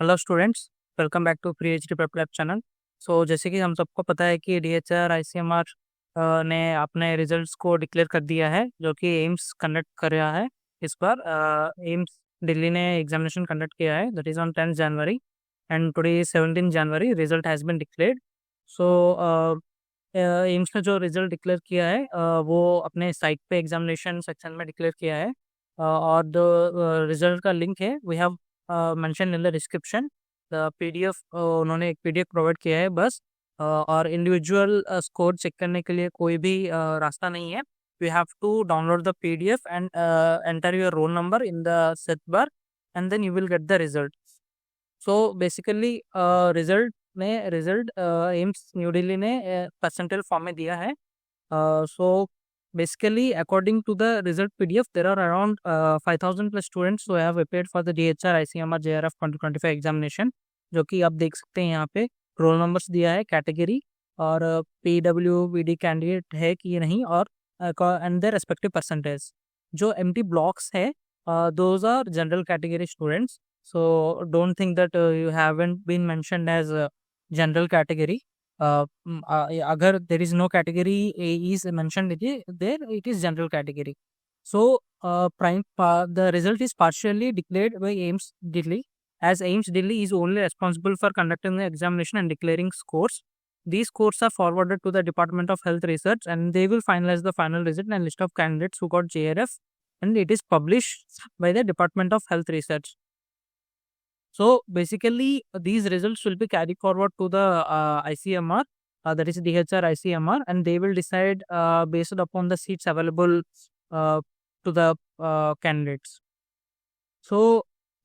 Hello students, welcome back to free H D prep lab channel. So जैसे कि हम सबको पता है कि DHR ICMR ने अपने रिजल्ट्स को डिक्लेयर कर दिया है, जो कि एम्स कंडक्ट कर रहा है। इस बार एम्स दिल्ली ने एग्जामिनेशन कंडक्ट किया है, that is on 10 January and today 17 January result has been declared. So AIIMS ने जो रिजल्ट डिक्लेयर किया है वो अपने साइट पे एग्जामिनेशन सेक्शन में डिक्लेयर किया है। और जो रिजल्ट का लिंक है we have mention in the description. PDF उन्होंने एक PDF प्रोवाइड किया है बस। और इंडिविजुअल स्कोर चेक करने के लिए कोई भी रास्ता नहीं है। You have to download the PDF and enter your roll number in the search bar and then you will get the result. So basically result AIIMS new Delhi ने परसेंटाइल फॉर्म में दिया है। So basically, according to the result PDF, there are around 5,000 plus students who have appeared for the DHR ICMR JRF 2025 examination, जो कि आप देख सकते हैं यहाँ पे रोल नंबर्स दिया है, कैटेगरी और PWBD कैंडिडेट है कि नहीं, और एंड देयर रेस्पेक्टिव परसेंटेज। जो एम्प्टी ब्लॉक्स है those are general category students. So don't think that you haven't been mentioned as general category. अगर there is no category is mentioned there, it is general category. So the result is partially declared by AIMS Delhi, as AIMS Delhi is only responsible for conducting the examination and declaring scores. These scores are forwarded to the Department of Health Research and they will finalize the final result and list of candidates who got JRF, and it is published by the Department of Health Research. So basically, these results will be carried forward to the ICMR, that is DHR ICMR, and they will decide based upon the seats available to the candidates. So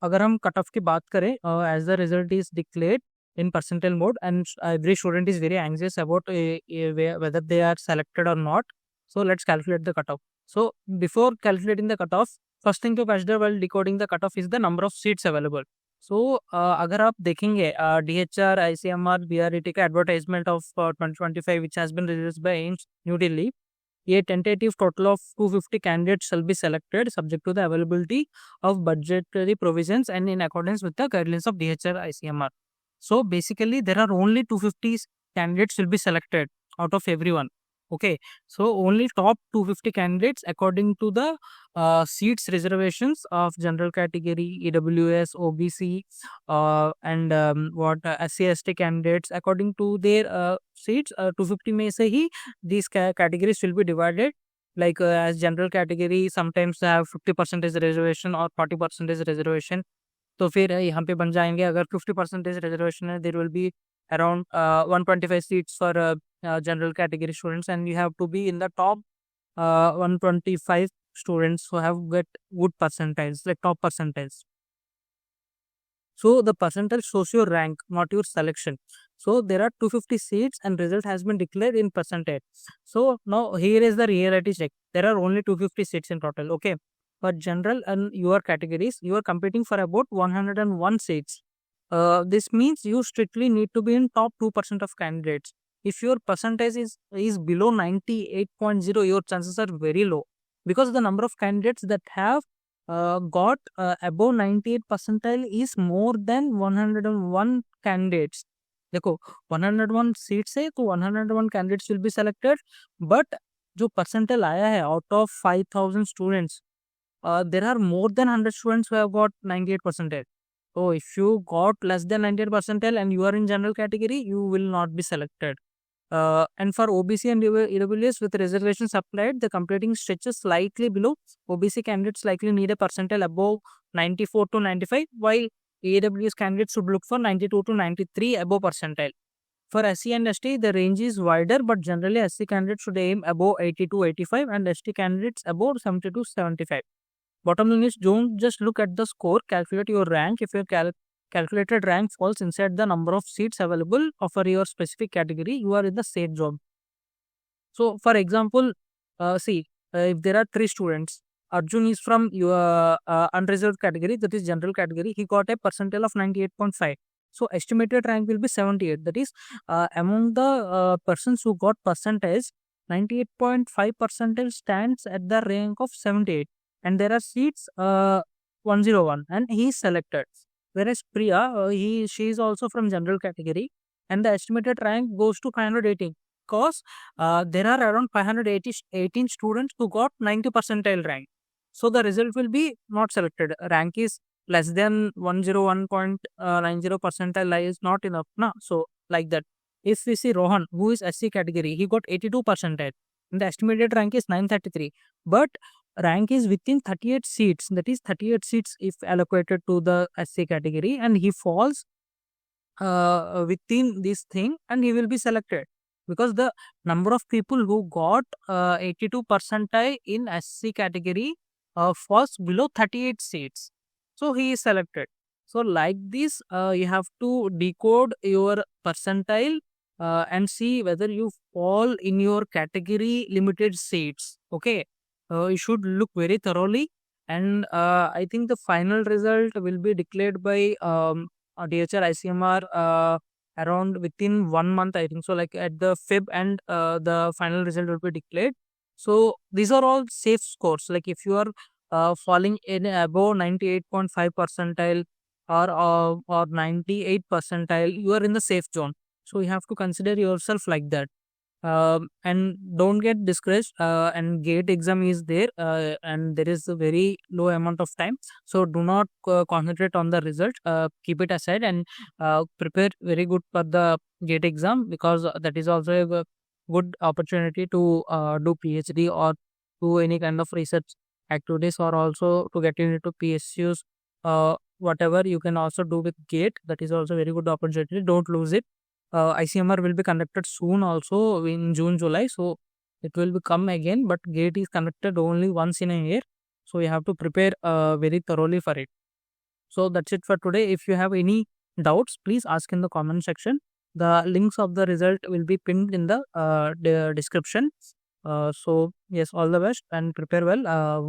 अगर हम cut off की बात करें, as the result is declared in percentile mode and every student is very anxious about whether they are selected or not. So let's calculate the cutoff. So before calculating the cutoff, first thing to consider while decoding the cutoff is the number of seats available. सो अगर आप देखेंगे DHR ICMR BRET का advertisement of 2025 which has been released by AIIMS new Delhi, ये tentative total of 250 candidates shall be selected subject to the availability of budgetary provisions and in accordance with the guidelines of DHR ICMR. So basically there are only 250 candidates will be selected out of everyone. Okay, so only top 250 candidates according to the seats reservations of general category, EWS, OBC, and SC ST candidates according to their seats, 250 में से ही these categories will be divided. Like as general category sometimes have 50% reservation or 40% reservation. तो फिर यहाँ पे बन जाएंगे, अगर 50% reservation है there will be around 125 seats for general category students and you have to be in the top 125 students who have get good percentiles, like top percentiles. So the percentile shows your rank, not your selection. So there are 250 seats and result has been declared in percentile. So now here is the reality check. There are only 250 seats in total. Okay, for general and your categories, you are competing for about 101 seats. This means you strictly need to be in top 2% of candidates. If your percentage is below 98.0, your chances are very low, because the number of candidates that have got above 98 percentile is more than 101 candidates. देखो 101 seats है तो 101 candidates will be selected, but जो percentile आया है out of 5,000 students, there are more than 100 students who have got 98 percentile. So if you got less than 98 percentile and you are in general category, you will not be selected. And for OBC and EWS with reservations applied, the completing stretches slightly below. OBC candidates likely need a percentile above 94 to 95, while EWS candidates should look for 92 to 93 above percentile. For SC and ST, the range is wider, but generally SC candidates should aim above 80 to 85 and ST candidates above 70 to 75. Bottom line is, don't just look at the score, calculate your rank. If your calculated rank falls inside the number of seats available for your specific category, you are in the safe zone. So, for example, if there are 3 students, Arjun is from your unreserved category, that is general category. He got a percentile of 98.5. So, estimated rank will be 78. That is, among the persons who got percentage, 98.5 percentile stands at the rank of 78. And there are seats 101 and he is selected. whereas Priya, she is also from general category, and the estimated rank goes to 518 because there are around 518 students who got 90 percentile rank. So the result will be not selected. Rank is less than 101.90 percentile is not enough. Na? So like that. If we see Rohan, who is SC category, he got 82 percentile. And the estimated rank is 933. But rank is within 38 seats. That is 38 seats if allocated to the SC category, and he falls within this thing, and he will be selected because the number of people who got 82 percentile in SC category falls below 38 seats, so he is selected. So like this, you have to decode your percentile and see whether you fall in your category limited seats. Okay, you should look very thoroughly, and I think the final result will be declared by DHR ICMR around within 1 month, I think so, like at the Feb, and the final result will be declared. So these are all safe scores. Like if you are falling in above 98.5 percentile or 98 percentile, you are in the safe zone. So you have to consider yourself like that. And don't get discouraged, and gate exam is there, and there is a very low amount of time, so do not concentrate on the result. Keep it aside and prepare very good for the gate exam, because that is also a good opportunity to do PhD or do any kind of research activities, or also to get into PSUs. Whatever you can also do with gate, that is also very good opportunity. Don't lose it. ICMR will be conducted soon also in June, July. So it will become again, but gate is conducted only once in a year. So you have to prepare very thoroughly for it. So that's it for today. If you have any doubts, please ask in the comment section. The links of the result will be pinned in the description. So yes, all the best and prepare well.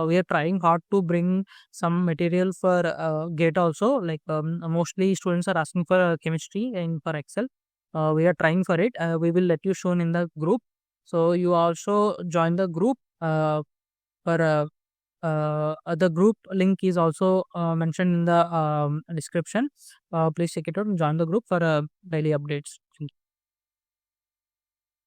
We are trying hard to bring some material for gate also. Like mostly students are asking for chemistry and for Excel. We are trying for it. We will let you shown in the group. So you also join the group for the group link is also mentioned in the description. Please check it out and join the group for daily updates. Thank you.